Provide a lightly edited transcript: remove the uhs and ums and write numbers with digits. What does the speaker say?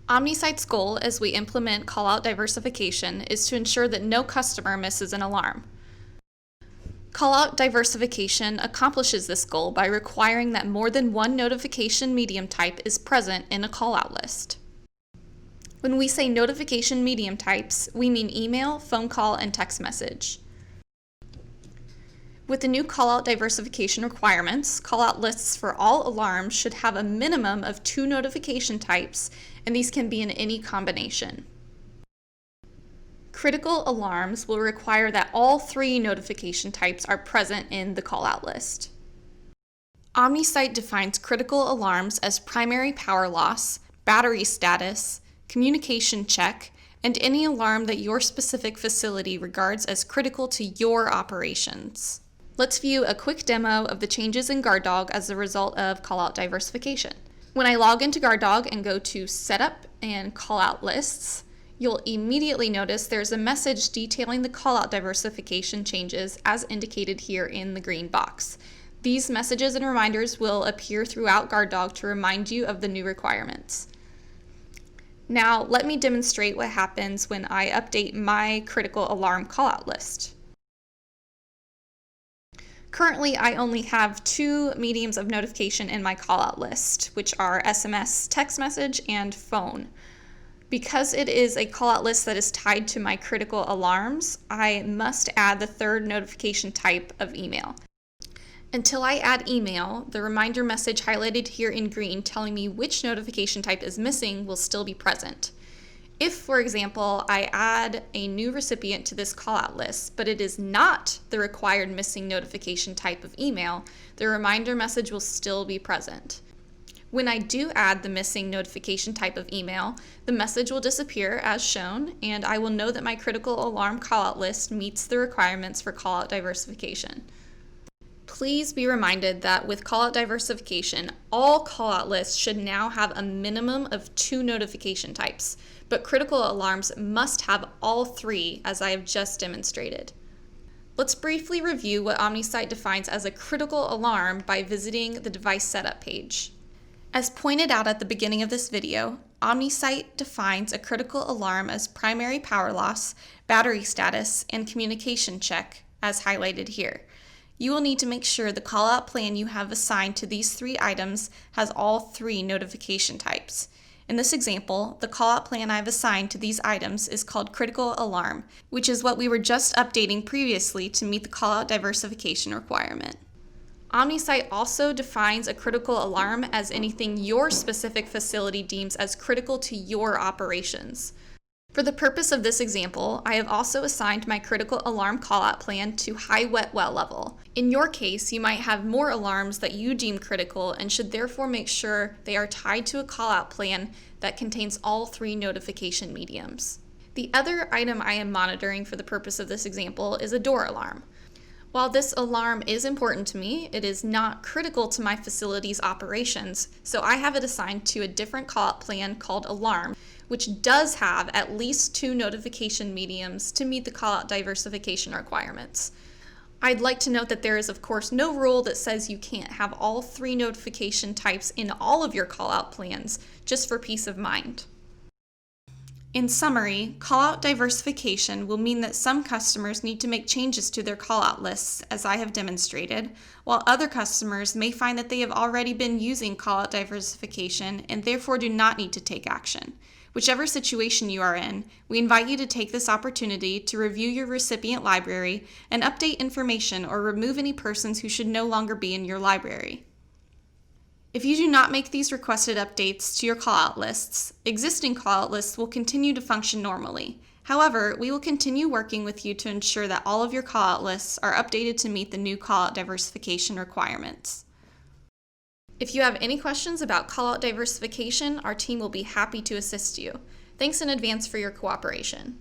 OmniSite's goal as we implement callout diversification is to ensure that no customer misses an alarm. Callout diversification accomplishes this goal by requiring that more than one notification medium type is present in a callout list. When we say notification medium types, we mean email, phone call, and text message. With the new callout diversification requirements, callout lists for all alarms should have a minimum of 2 notification types, and these can be in any combination. Critical alarms will require that all 3 notification types are present in the callout list. OmniSite defines critical alarms as primary power loss, battery status, communication check, and any alarm that your specific facility regards as critical to your operations. Let's view a quick demo of the changes in GuardDog as a result of callout diversification. When I log into GuardDog and go to Setup and Callout Lists, you'll immediately notice there's a message detailing the callout diversification changes as indicated here in the green box. These messages and reminders will appear throughout GuardDog to remind you of the new requirements. Now, let me demonstrate what happens when I update my critical alarm callout list. Currently, I only have 2 mediums of notification in my callout list, which are SMS, text message, and phone. Because it is a callout list that is tied to my critical alarms, I must add the 3rd notification type of email. Until I add email, the reminder message highlighted here in green telling me which notification type is missing will still be present. If, for example, I add a new recipient to this callout list, but it is not the required missing notification type of email, the reminder message will still be present. When I do add the missing notification type of email, the message will disappear as shown, and I will know that my critical alarm callout list meets the requirements for callout diversification. Please be reminded that with callout diversification, all callout lists should now have a minimum of 2 notification types, but critical alarms must have all 3, as I have just demonstrated. Let's briefly review what OmniSite defines as a critical alarm by visiting the device setup page. As pointed out at the beginning of this video, OmniSite defines a critical alarm as primary power loss, battery status, and communication check, as highlighted here. You will need to make sure the callout plan you have assigned to these 3 items has all 3 notification types. In this example, the callout plan I've assigned to these items is called Critical Alarm, which is what we were just updating previously to meet the callout diversification requirement. OmniSite also defines a critical alarm as anything your specific facility deems as critical to your operations. For the purpose of this example, I have also assigned my critical alarm callout plan to high wet well level. In your case, you might have more alarms that you deem critical and should therefore make sure they are tied to a callout plan that contains all 3 notification mediums. The other item I am monitoring for the purpose of this example is a door alarm. While this alarm is important to me, it is not critical to my facility's operations, so I have it assigned to a different callout plan called Alarm, which does have at least 2 notification mediums to meet the callout diversification requirements. I'd like to note that there is of course no rule that says you can't have all 3 notification types in all of your callout plans, just for peace of mind. In summary, callout diversification will mean that some customers need to make changes to their callout lists, as I have demonstrated, while other customers may find that they have already been using callout diversification and therefore do not need to take action. Whichever situation you are in, we invite you to take this opportunity to review your recipient library and update information or remove any persons who should no longer be in your library. If you do not make these requested updates to your callout lists, existing callout lists will continue to function normally. However, we will continue working with you to ensure that all of your callout lists are updated to meet the new callout diversification requirements. If you have any questions about callout diversification, our team will be happy to assist you. Thanks in advance for your cooperation.